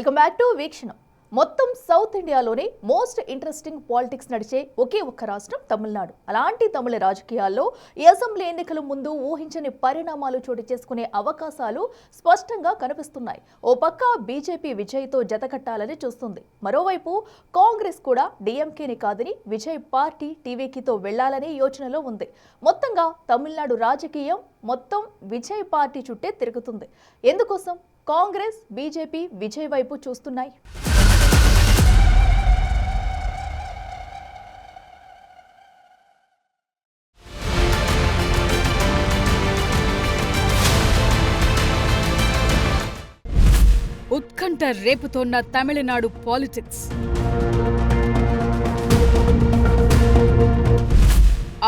Welcome back to వీక్షణం. మొత్తం south ఇండియాలోనే most interesting politics నడిచే ఒకే ఒక్క రాష్ట్రం తమిళనాడు. అలాంటి తమిళ రాజకీయాల్లో ఈ అసెంబ్లీ ఎన్నికల ముందు ఊహించని పరిణామాలు చోటు చేసుకునే అవకాశాలు స్పష్టంగా కనిపిస్తున్నాయి. ఓ పక్క బీజేపీ విజయ్తో జతకట్టాలని చూస్తుంది. మరోవైపు కాంగ్రెస్ కూడా డీఎంకేని కాదని విజయ్ పార్టీ టీవీకీతో వెళ్లాలనే యోచనలో ఉంది. మొత్తంగా తమిళనాడు రాజకీయం మొత్తం విజయ్ పార్టీ చుట్టే తిరుగుతుంది. ఎందుకోసం కాంగ్రెస్ బీజేపీ విజయ్ వైపు చూస్తున్నాయి. ఉత్కంఠ రేపుతోన్న తమిళనాడు పాలిటిక్స్.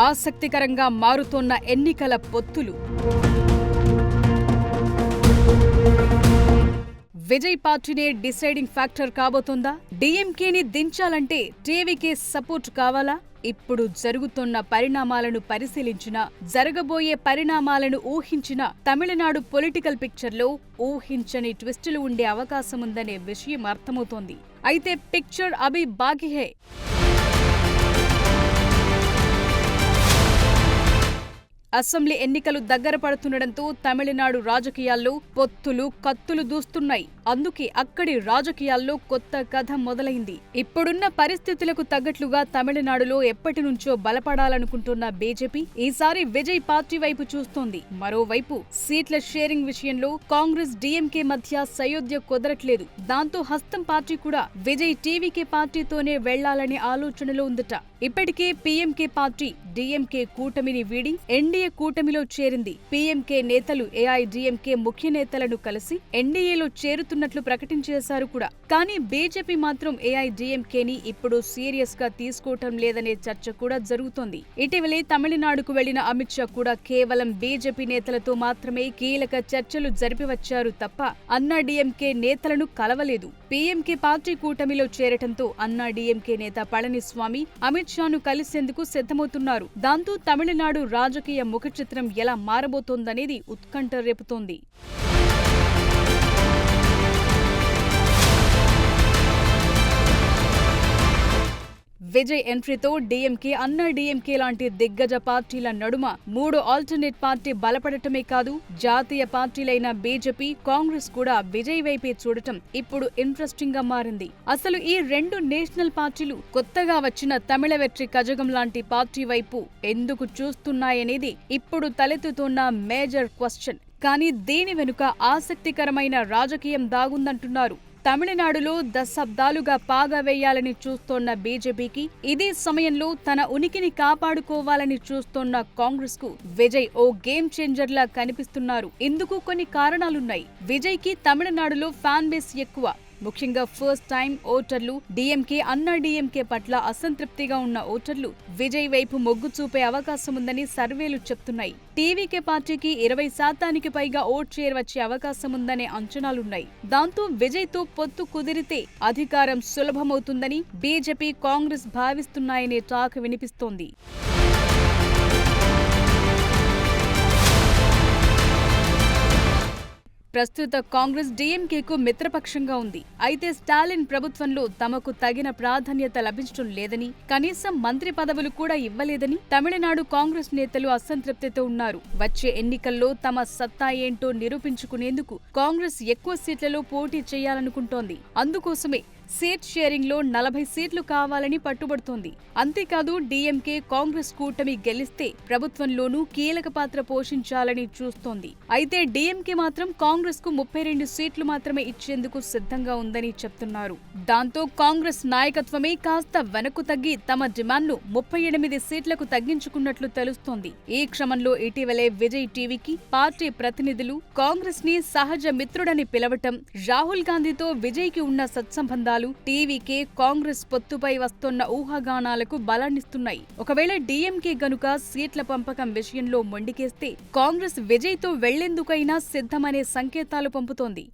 ఆసక్తికరంగా మారుతోన్న ఎన్నికల పొత్తులు. విజయ్ పార్టీనే డిసైడింగ్ ఫ్యాక్టర్ కాబోతోందా? డీఎంకేని దించాలంటే టీవీకే సపోర్ట్ కావాలా? ఇప్పుడు జరుగుతున్న పరిణామాలను పరిశీలించినా, జరగబోయే పరిణామాలను ఊహించినా తమిళనాడు పొలిటికల్ పిక్చర్లో ఊహించని ట్విస్టులు ఉండే అవకాశముందనే విషయం అర్థమవుతోంది. అయితే పిక్చర్ అభి బాకీ హై. అసెంబ్లీ ఎన్నికలు దగ్గర పడుతుండటంతో తమిళనాడు రాజకీయాల్లో పొత్తులు కత్తులు దూస్తున్నాయి. అందుకే అక్కడి రాజకీయాల్లో కొత్త కథ మొదలైంది. ఇప్పుడున్న పరిస్థితులకు తగ్గట్లుగా తమిళనాడులో ఎప్పటి నుంచో బలపడాలనుకుంటున్న బీజేపీ ఈసారి విజయ్ పార్టీ వైపు చూస్తోంది. మరోవైపు సీట్ల షేరింగ్ విషయంలో కాంగ్రెస్ డీఎంకే మధ్య సయోధ్య కుదరట్లేదు. దాంతో హస్తం పార్టీ కూడా విజయ్ టీవీకే పార్టీతోనే వెళ్లాలనే ఆలోచనలో ఉందట. ఇప్పటికే పీఎంకే పార్టీ డీఎంకే కూటమిని వీడి ఎన్డీఏ కూటమిలో చేరింది. పీఎంకే నేతలు ఏఐడీఎంకే ముఖ్య నేతలను కలిసి ఎన్డీఏలో చేరుతున్నట్లు ప్రకటించేశారు కూడా. కానీ బీజేపీ మాత్రం ఏఐడీఎంకేని ఇప్పుడు సీరియస్ గా తీసుకోవటం లేదనే చర్చ కూడా జరుగుతోంది. ఇటీవలే తమిళనాడుకు వెళ్లిన అమిత్ షా కూడా కేవలం బీజేపీ నేతలతో మాత్రమే కీలక చర్చలు జరిపివచ్చారు తప్ప అన్నాడీఎంకే నేతలను కలవలేదు. పీఎంకే పార్టీ కూటమిలో చేరటంతో అన్నాడీఎంకే నేత పళనిస్వామి అమిత్ షాను కలిసేందుకు సిద్ధమవుతున్నారు. దాంతో తమిళనాడు రాజకీయ ముఖ చిత్రం ఎలా మారబోతోందనేది ఉత్కంఠ రేపుతోంది. విజయ్ ఎంట్రీతో డీఎంకే అన్నాడీఎంకే లాంటి దిగ్గజ పార్టీల నడుమ మూడో ఆల్టర్నేట్ పార్టీ బలపడటమే కాదు, జాతీయ పార్టీలైన బీజేపీ కాంగ్రెస్ కూడా విజయ్ వైపే చూడటం ఇప్పుడు ఇంట్రెస్టింగ్ గా మారింది. అసలు ఈ రెండు నేషనల్ పార్టీలు కొత్తగా వచ్చిన తమిళ వెట్రి కజగం లాంటి పార్టీ వైపు ఎందుకు చూస్తున్నాయనేది ఇప్పుడు తలెత్తుతున్న మేజర్ క్వశ్చన్. కానీ దీని వెనుక ఆసక్తికరమైన రాజకీయం దాగుందంటున్నారు. తమిళనాడులో దశాబ్దాలుగా పాగా వేయాలని చూస్తోన్న బీజేపీకి ఇదే సమయంలో తన ఉనికిని కాపాడుకోవాలని చూస్తోన్న కాంగ్రెస్ కు విజయ్ ఓ గేమ్ చేంజర్ లా కనిపిస్తున్నారు. ఇందుకు కొన్ని కారణాలున్నాయి. విజయ్ కి తమిళనాడులో ఫ్యాన్ బేస్ ఎక్కువ. ముఖ్యంగా ఫస్ట్ టైం ఓటర్లు, డీఎంకే అన్నాడీఎంకే పట్ల అసంతృప్తిగా ఉన్న ఓటర్లు విజయ్ వైపు మొగ్గు చూపే అవకాశం ఉందని సర్వేలు చెప్తున్నాయి. టీవీకే పార్టీకి 20% పైగా ఓట్ షేర్ వచ్చే అవకాశం ఉందనే అంచనాలున్నాయి. దాంతో విజయ్ తో పొత్తు కుదిరితే అధికారం సులభమవుతుందని బీజేపీ కాంగ్రెస్ భావిస్తున్నాయనే టాక్ వినిపిస్తోంది. ప్రస్తుత కాంగ్రెస్ డీఎంకేకు మిత్రపక్షంగా ఉంది. అయితే స్టాలిన్ ప్రభుత్వంలో తమకు తగిన ప్రాధాన్యత లభించడం లేదని, కనీసం మంత్రి పదవులు కూడా ఇవ్వలేదని తమిళనాడు కాంగ్రెస్ నేతలు అసంతృప్తితో ఉన్నారు. వచ్చే ఎన్నికల్లో తమ సత్తా ఏంటో నిరూపించుకునేందుకు కాంగ్రెస్ ఎక్కువ సీట్లలో పోటీ చేయాలనుకుంటోంది. అందుకోసమే సీట్ షేరింగ్ లో 40 సీట్లు కావాలని పట్టుబడుతోంది. అంతేకాదు డీఎంకే కాంగ్రెస్ కూటమి గెలిస్తే ప్రభుత్వంలోనూ కీలక పాత్ర పోషించాలని చూస్తోంది. అయితే డీఎంకే మాత్రం కాంగ్రెస్ కు 32 సీట్లు మాత్రమే ఇచ్చేందుకు సిద్ధంగా ఉందని చెప్తున్నారు. దాంతో కాంగ్రెస్ నాయకత్వమే కాస్త వెనక్కు తగ్గి తమ డిమాండ్ను 38 సీట్లకు తగ్గించుకున్నట్లు తెలుస్తోంది. ఈ క్రమంలో ఇటీవలే విజయ్ టీవీకి పార్టీ ప్రతినిధులు కాంగ్రెస్ ని సహజ మిత్రుడని పిలవటం, రాహుల్ గాంధీతో విజయ్ కి ఉన్న సత్సంబంధాలు టీవీకే కాంగ్రెస్ పొత్తుపై వస్తున్న ఊహాగానాలకు బలాన్నిస్తున్నాయి. ఒకవేళ డీఎంకే గనుక సీట్ల పంపకం విషయంలో మొండికేస్తే కాంగ్రెస్ విజయ్ తో వెళ్లేందుకైనా సిద్ధమనే సంకేతాలు పంపుతోంది.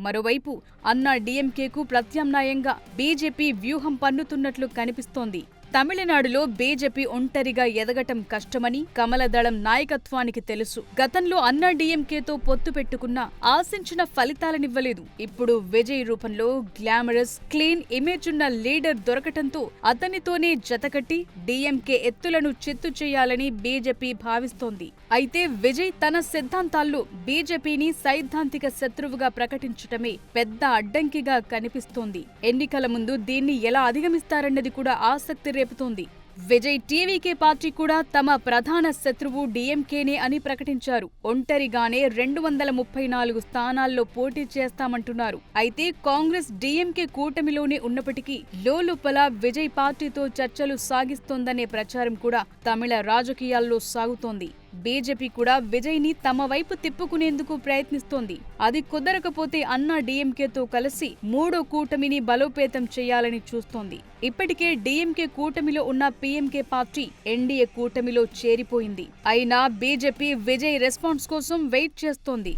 మరోవైపు అన్నా డీఎంకేకు ప్రత్యామ్నాయంగా బీజేపీ వ్యూహం పన్నుతున్నట్లు కనిపిస్తోంది. తమిళనాడులో బీజేపీ ఒంటరిగా ఎదగటం కష్టమని కమలదళం నాయకత్వానికి తెలుసు. గతంలో అన్నా డీఎంకేతో పొత్తు పెట్టుకున్నా ఆశించిన ఫలితాలనివ్వలేదు. ఇప్పుడు విజయ్ రూపంలో గ్లామరస్, క్లీన్ ఇమేజ్ ఉన్న లీడర్ దొరకటంతో అతనితోనే జతకట్టి డీఎంకే ఎత్తులను చిత్తు చేయాలని బీజేపీ భావిస్తోంది. అయితే విజయ్ తన సిద్ధాంతాల్లో బీజేపీని సైద్ధాంతిక శత్రువుగా ప్రకటించటమే పెద్ద అడ్డంకిగా కనిపిస్తోంది. ఎన్నికల ముందు దీన్ని ఎలా అధిగమిస్తారన్నది కూడా ఆసక్తి రేపుతోంది. విజయ్ టీవీకే పార్టీ కూడా తమ ప్రధాన శత్రువు డీఎంకేనే అని ప్రకటించారు. ఒంటరిగానే 234 స్థానాల్లో పోటీ చేస్తామంటున్నారు. అయితే కాంగ్రెస్ డీఎంకే కూటమిలోనే ఉన్నప్పటికీ లోలోపల విజయ్ పార్టీతో చర్చలు సాగిస్తోందనే ప్రచారం కూడా తమిళ రాజకీయాల్లో సాగుతోంది. బీజేపీ కూడా విజయ్ ని తమ వైపు తిప్పుకునేందుకు ప్రయత్నిస్తోంది. అది కుదరకపోతే అన్నా డీఎంకేతో కలిసి మూడో కూటమిని బలోపేతం చేయాలని చూస్తోంది. ఇప్పటికే డీఎంకే కూటమిలో ఉన్న పీఎంకే పార్టీ ఎన్డీఏ కూటమిలో చేరిపోయింది. అయినా బీజేపీ విజయ్ రెస్పాన్స్ కోసం వెయిట్ చేస్తోంది.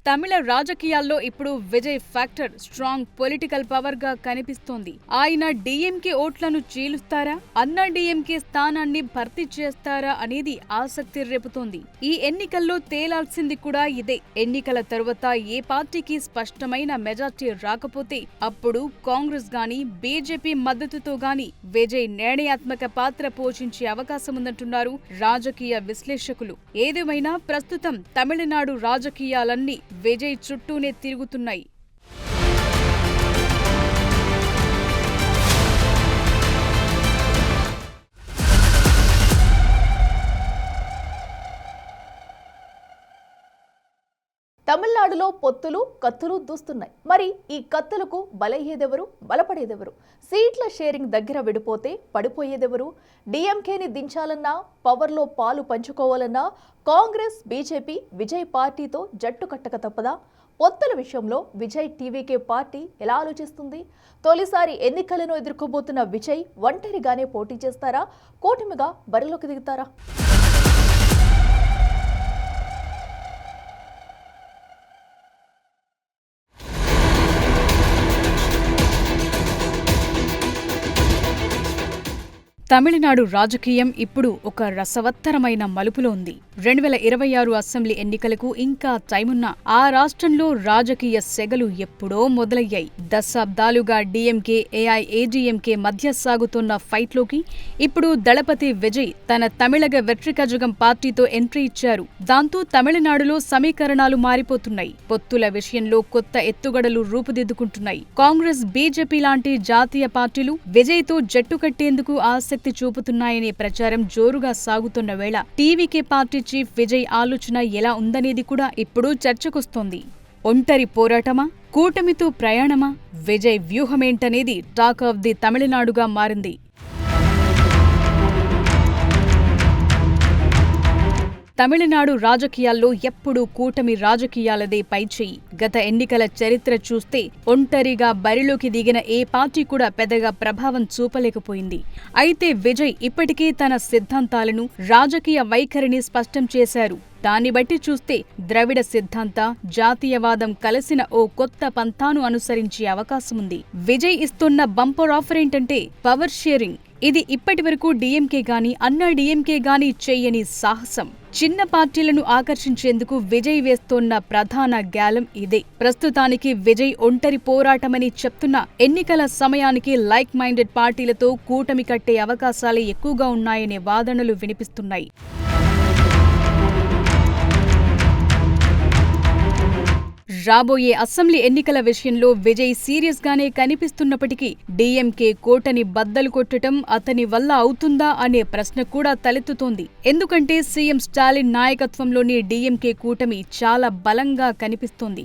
తమిళ రాజకీయాల్లో ఇప్పుడు Vijay factor strong political power గా కనిపిస్తోంది. ఆయన డీఎంకే ఓట్లను చీలుస్తారా, అన్నా డీఎంకే స్థానాన్ని భర్తీ చేస్తారా అనేది ఆసక్తి రేపుతోంది. ఈ ఎన్నికల్లో తేలాల్సింది కూడా ఇదే. ఎన్నికల తరువాత ఏ పార్టీకి స్పష్టమైన మెజార్టీ రాకపోతే అప్పుడు కాంగ్రెస్ గాని బీజేపీ మద్దతుతో గాని విజయ్ నిర్ణయాత్మక పాత్ర పోషించే అవకాశముందంటున్నారు రాజకీయ విశ్లేషకులు. ఏదేమైనా ప్రస్తుతం తమిళనాడు రాజకీయాలన్నీ విజయ్ చుట్టూనే తిరుగుతున్నాయి. తమిళనాడులో పొత్తులు కత్తులు దూస్తున్నాయి. మరి ఈ కత్తులకు బలయ్యేదెవరు, బలపడేదెవరు? సీట్ల షేరింగ్ దగ్గర విడిపోతే పడిపోయేదెవరు? డీఎంకేని దించాలన్నా, పవర్లో పాలు పంచుకోవాలన్నా కాంగ్రెస్ బీజేపీ విజయ్ పార్టీతో జట్టు కట్టక తప్పదా? పొత్తుల విషయంలో విజయ్ టీవీకే పార్టీ ఎలా ఆలోచిస్తుంది? తొలిసారి ఎన్నికలను ఎదుర్కోబోతున్న విజయ్ ఒంటరిగానే పోటీ చేస్తారా, కూటమిగా బరిలోకి దిగుతారా? తమిళనాడు రాజకీయం ఇప్పుడు ఒక రసవత్తరమైన మలుపులో ఉంది. 2026 అసెంబ్లీ ఎన్నికలకు ఇంకా టైమున్నా ఆ రాష్ట్రంలో రాజకీయ సెగలు ఎప్పుడో మొదలయ్యాయి. దశాబ్దాలుగా డీఎంకే, ఏఐఏడీఎంకే మధ్య సాగుతున్న ఫైట్లోకి ఇప్పుడు దళపతి విజయ్ తన తమిళగ వెట్రికజగం పార్టీతో ఎంట్రీ ఇచ్చారు. దాంతో తమిళనాడులో సమీకరణాలు మారిపోతున్నాయి. పొత్తుల విషయంలో కొత్త ఎత్తుగడలు రూపుదిద్దుకుంటున్నాయి. కాంగ్రెస్, బీజేపీ లాంటి జాతీయ పార్టీలు విజయ్తో జట్టు కట్టేందుకు ఆసక్తి చూపుతున్నాయనే ప్రచారం జోరుగా సాగుతున్న వేళ టీవీకే పార్టీ చీఫ్ విజయ్ ఆలోచన ఎలా ఉందనేది కూడా ఇప్పుడు చర్చకొస్తోంది. ఒంటరి పోరాటమా, కూటమితో ప్రయాణమా? విజయ్ వ్యూహమేంటనేది టాక్ ఆఫ్ ది తమిళనాడుగా మారింది. తమిళనాడు రాజకీయాల్లో ఎప్పుడూ కూటమి రాజకీయాలదే పైచేయి. గత ఎన్నికల చరిత్ర చూస్తే ఒంటరిగా బరిలోకి దిగిన ఏ పార్టీ కూడా పెద్దగా ప్రభావం చూపలేకపోయింది. అయితే విజయ్ ఇప్పటికే తన సిద్ధాంతాలను, రాజకీయ వైఖరిని స్పష్టం చేశారు. దాన్ని బట్టి చూస్తే ద్రవిడ సిద్ధాంత, జాతీయవాదం కలిసిన ఓ కొత్త పంథాను అనుసరించే అవకాశముంది. విజయ్ ఇస్తున్న బంపర్ ఆఫర్ ఏంటంటే పవర్ షేరింగ్. ఇది ఇప్పటివరకు డీఎంకే గాని, అన్నా డీఎంకే గాని చేయని సాహసం. చిన్న పార్టీలను ఆకర్షించేందుకు విజయ్ వేస్తోన్న ప్రధాన గ్యాలం ఇదే. ప్రస్తుతానికి విజయ్ ఒంటరి పోరాటమని చెప్తున్న ఎన్నికల సమయానికి లైక్ మైండెడ్ పార్టీలతో కూటమి కట్టే అవకాశాలే ఎక్కువగా ఉన్నాయనే వాదనలు వినిపిస్తున్నాయి. రాబోయే అసెంబ్లీ ఎన్నికల విషయంలో విజయ్ సీరియస్ గానే కనిపిస్తున్నప్పటికీ డీఎంకే కోటని బద్దలు కొట్టడం అతని వల్ల అవుతుందా అనే ప్రశ్న కూడా తలెత్తుతోంది. ఎందుకంటే సీఎం స్టాలిన్ నాయకత్వంలోని డీఎంకే కూటమి చాలా బలంగా కనిపిస్తోంది.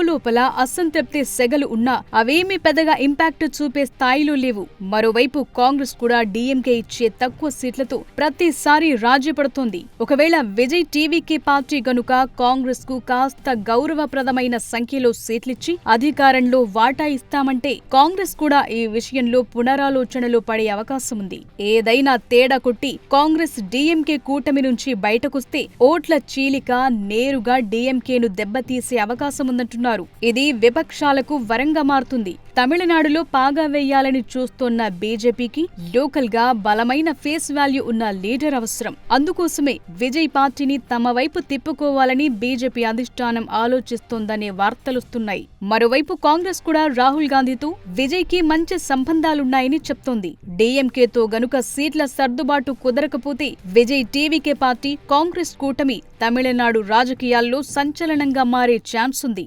లోపల అసంతృప్తి సెగలు ఉన్నా అవేమీ పెద్దగా ఇంపాక్ట్ చూపే స్థాయిలో లేవు. మరోవైపు కాంగ్రెస్ కూడా డీఎంకే ఇచ్చే తక్కువ సీట్లతో ప్రతిసారి రాజీ పడుతోంది. ఒకవేళ విజయ్ టీవీకే పార్టీ గనుక కాంగ్రెస్ కు కాస్త గౌరవప్రదమైన సంఖ్యలో సీట్లిచ్చి అధికారంలో వాటా ఇస్తామంటే కాంగ్రెస్ కూడా ఈ విషయంలో పునరాలోచనలో పడే అవకాశముంది. ఏదైనా తేడా కొట్టి కాంగ్రెస్ డీఎంకే కూటమి నుంచి బయటకొస్తే ఓట్ల చీలిక నేరుగా డీఎంకేను దెబ్బతీసే అవకాశముందంటున్నారు. ఇది విపక్షాలకు వరంగా మారుతుంది. తమిళనాడులో పాగా వేయాలని చూస్తోన్న బీజేపీకి లోకల్ గా బలమైన ఫేస్ వాల్యూ ఉన్న లీడర్ అవసరం. అందుకోసమే విజయ్ పార్టీని తమ వైపు తిప్పుకోవాలని బీజేపీ అధిష్టానం ఆలోచిస్తోందనే వార్తలొస్తున్నాయి. మరోవైపు కాంగ్రెస్ కూడా రాహుల్ గాంధీతో విజయ్ కి మంచి సంబంధాలున్నాయని చెప్తోంది. డీఎంకేతో గనుక సీట్ల సర్దుబాటు కుదరకపోతే విజయ్ టీవీకే పార్టీ కాంగ్రెస్ కూటమి తమిళనాడు రాజకీయాల్లో సంచలనంగా మారే ఛాన్స్ ఉంది.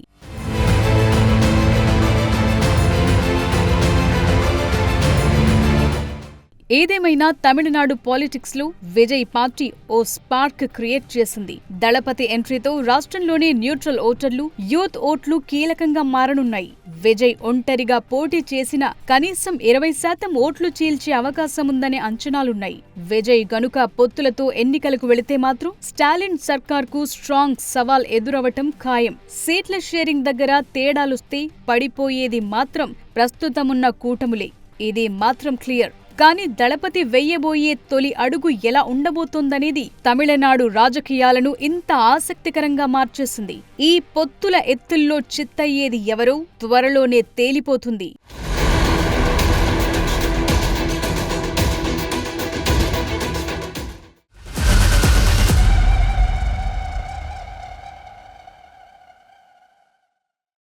ఏదేమైనా తమిళనాడు పాలిటిక్స్ లో విజయ్ పార్టీ ఓ స్పార్క్ క్రియేట్ చేసింది. దళపతి ఎంట్రీతో రాష్ట్రంలోని న్యూట్రల్ ఓటర్లు, యూత్ ఓట్లు కీలకంగా మారనున్నాయి. విజయ్ ఒంటరిగా పోటీ చేసిన కనీసం 20% ఓట్లు చీల్చే అవకాశముందనే అంచనాలున్నాయి. విజయ్ గనుక పొత్తులతో ఎన్నికలకు వెళితే మాత్రం స్టాలిన్ సర్కార్కు స్ట్రాంగ్ సవాల్ ఎదురవటం ఖాయం. సీట్ల షేరింగ్ దగ్గర తేడాలొస్తే పడిపోయేది మాత్రం ప్రస్తుతమున్న కూటములే. ఇది మాత్రం క్లియర్. కానీ దళపతి వెయ్యబోయే తొలి అడుగు ఎలా ఉండబోతోందనేది తమిళనాడు రాజకీయాలను ఇంత ఆసక్తికరంగా మార్చేసింది. ఈ పొత్తుల ఎత్తుల్లో చిత్తయ్యేది ఎవరో త్వరలోనే తేలిపోతుంది.